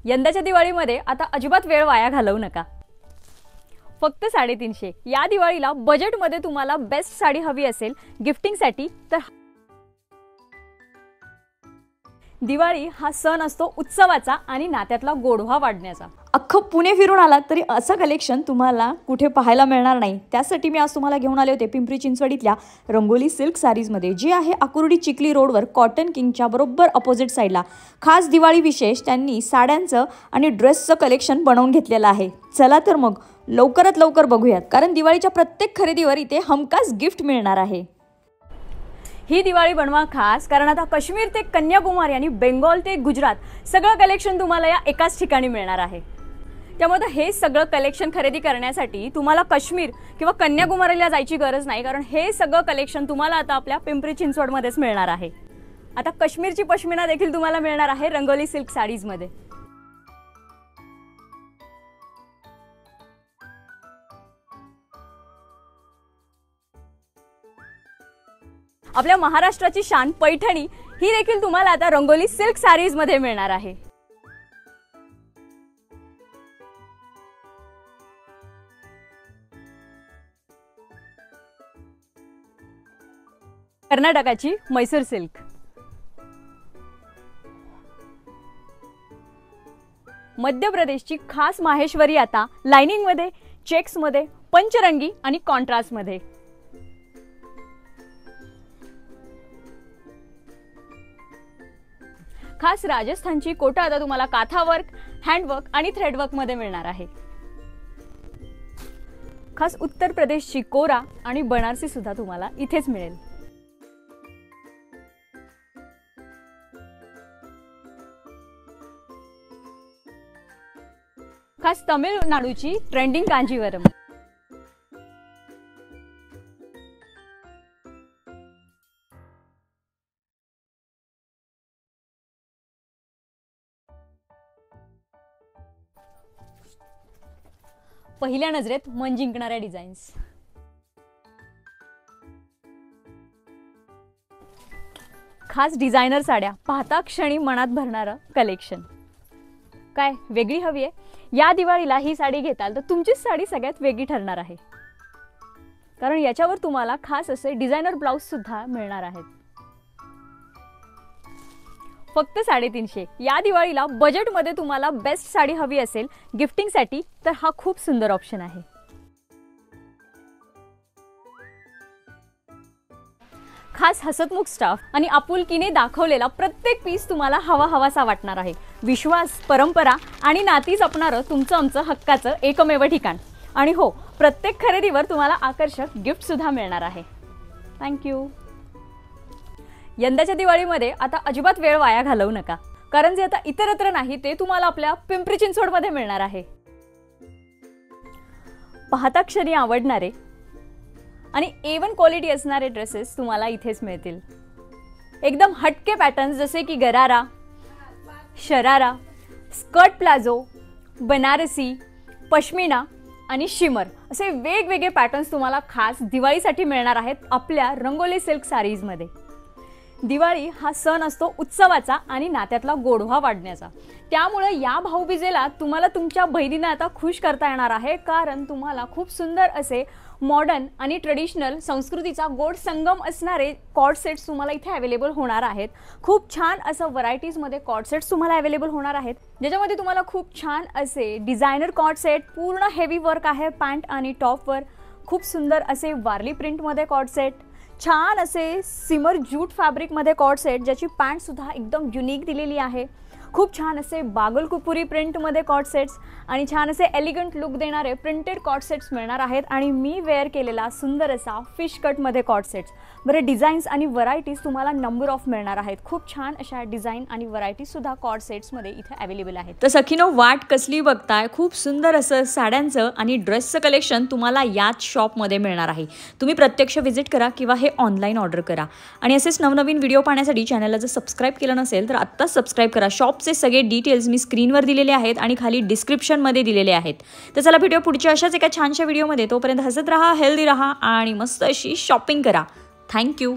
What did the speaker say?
यंदाच्या दिवाळीमध्ये आता अजिबात वेळ वाया घालवू नका। फक्त 350 या दिवाळीला बजेटमध्ये तुम्हाला बेस्ट साडी हवी असेल गिफ्टिंगसाठी तर दिवाळी हा सण असतो उत्सवाचा आणि नात्यातला गोडवा वाढण्याचा। अख्खं पुणे फिरून आलात तरी असं कलेक्शन तुम्हाला कुठे पाहायला मिळणार नाही। त्यासाठी मी आज तुम्हाला घेऊन आले होते पिंपरी चिंचवडीतल्या रंगोली सिल्क साडीजमध्ये, जी आहे आकुर्डी चिखली रोडवर कॉटन किंगच्या बरोबर अपोजिट साईडला। खास दिवाळी विशेष त्यांनी साड्यांचं आणि ड्रेसचं कलेक्शन बनवून घेतलेलं आहे। चला तर मग लवकरात लवकर बघूयात, कारण दिवाळीच्या प्रत्येक खरेदीवर इथे हमखास गिफ्ट मिळणार आहे। ही दिवाळी बनवा खास, कारण आता काश्मीर ते कन्याकुमारी आणि बेंगॉल ते गुजरात सगळं कलेक्शन तुम्हाला या एकाच ठिकाणी मिळणार आहे। त्यामुळे हे सगळं कलेक्शन खरेदी करण्यासाठी तुम्हाला काश्मीर किंवा कन्याकुमारीला जायची गरज नाही, कारण हे सगळं कलेक्शन तुम्हाला आता आपल्या पिंपरी चिंचवडमध्येच मिळणार आहे। आता काश्मीरची पश्मिना देखील तुम्हाला मिळणार आहे रंगोली सिल्क साडीजमध्ये। आपल्या महाराष्ट्राची शान पैठणी ही देखील तुम्हाला आता रंगोली सिल्क साडीज मध्ये मिळणार आहे। कर्नाटकाची मैसूर सिल्क, मध्य प्रदेशची खास माहेश्वरी आता लाइनिंग मध्ये, चेक्स मध्ये, पंचरंगी आणि कॉन्ट्रास्ट मध्ये। खास राजस्थानची कोटा आता तुम्हाला काथा वर्क, हँडवर्क आणि थ्रेडवर्क मध्ये मिळणार आहे। खास उत्तर प्रदेशची कोरा आणि बनारसी सुद्धा तुम्हाला इथेच मिळेल। खास तमिळनाडूची ट्रेंडिंग कांजीवरम, पहिल्या नजरेत मन जिंकणाऱ्या डिझाईन्स, खास डिझायनर साड्या, पाहता क्षणी मनात भरणारं कलेक्शन। काय वेगळी हवी आहे या दिवाळीला ही साडी घेताल तर तुमचीच साडी सगळ्यात वेगळी ठरणार आहे, कारण याच्यावर तुम्हाला खास असे डिझायनर ब्लाउज सुद्धा मिळणार आहेत। फक्त 350 या दिवाळीला बजेटमध्ये तुम्हाला बेस्ट साडी हवी असेल गिफ्टिंगसाठी तर हा खूप सुंदर ऑप्शन आहे। खास हसतमुख स्टाफ आणि आपुलकीने दाखवलेला प्रत्येक पीस तुम्हाला हवासा वाटणार आहे। विश्वास, परंपरा आणि नाती जपणारं तुमचं आमचं हक्काचं एकमेव ठिकाण। आणि हो, प्रत्येक खरेदीवर तुम्हाला आकर्षक गिफ्ट सुद्धा मिळणार आहे। थँक्यू। यंदाच्या दिवाळीमध्ये आता अजिबात वेळ वाया घालवू नका, कारण जे आता इतरत्र नाही ते तुम्हाला आपल्या पिंपरी चिंचवडमध्ये मिळणार आहे। पाहता क्षणी आवडणारे आणि A1 क्वालिटी असणारे ड्रेसेस तुम्हाला इथेच मिळतील। एकदम हटके पॅटर्न्स जसे की गरारा, शरारा, स्कर्ट प्लाझो, बनारसी, पश्मिना आणि शिमर असे वेगवेगळे पॅटर्न्स तुम्हाला खास दिवाळीसाठी मिळणार आहेत आपल्या रंगोली सिल्क साडीजमध्ये। दिवाळी हा सण असतो उत्सवाचा आणि नात्यातला गोडवा वाढण्याचा। त्यामुळे या भाऊबीजेला तुम्हाला तुमच्या बहिणींना आता खुश करता येणार आहे, कारण तुम्हाला खूप सुंदर असे मॉडर्न आणि ट्रेडिशनल संस्कृतीचा गोड संगम असणारे कॉर्ड सेट्स तुम्हाला इथे अवेलेबल होणार आहेत। खूप छान असं व्हरायटीजमध्ये कॉर्ड सेट्स तुम्हाला अवेलेबल होणार आहेत, ज्याच्यामध्ये तुम्हाला खूप छान असे डिझायनर कॉर्ड सेट, पूर्ण हेवी वर्क आहे पॅन्ट आणि टॉपवर, खूप सुंदर असे वारली प्रिंटमध्ये कॉर्ड सेट, छान असे सिमर जूट फॅब्रिकमध्ये कॉर्ड सेट ज्याची पॅन्ट सुद्धा एकदम युनिक दिलेली आहे, खूप छान असे बागलकुपुरी प्रिंटमध्ये कॉर्ड सेट्स आणि छान असे एलिगंट लुक देणारे प्रिंटेड कॉर्ड सेट्स मिळणार आहेत। आणि मी वेअर केलेला सुंदर असा फिश कटमध्ये कॉर्ड सेट्स। बरे डिझाईन्स आणि व्हरायटीज तुम्हाला नंबर ऑफ मिळणार आहेत। खूप छान अशा डिझाईन आणि व्हरायटीज सुद्धा कॉर्ड सेट्समध्ये इथे अवेलेबल आहेत। तर सखीनो, वाट कसली बघताय? खूप सुंदर असं साड्यांचं आणि ड्रेसचं कलेक्शन तुम्हाला याच शॉपमध्ये मिळणार आहे। तुम्ही प्रत्यक्ष व्हिजिट करा किंवा हे ऑनलाईन ऑर्डर करा। आणि असेच नवनवीन व्हिडिओ पाहण्यासाठी चॅनलला जर सबस्क्राईब केलं नसेल तर आत्ताच सबस्क्राईब करा। शॉपचे सगळे डिटेल्स मी स्क्रीनवर दिलेले आहेत आणि खाली डिस्क्रिप्शनमध्ये दिलेले आहेत। तर चला भेटूया पुढच्या अशाच एका छानशा व्हिडिओमध्ये। तोपर्यंत हसत राहा, हेल्दी राहा आणि मस्त अशी शॉपिंग करा। थँक्यू।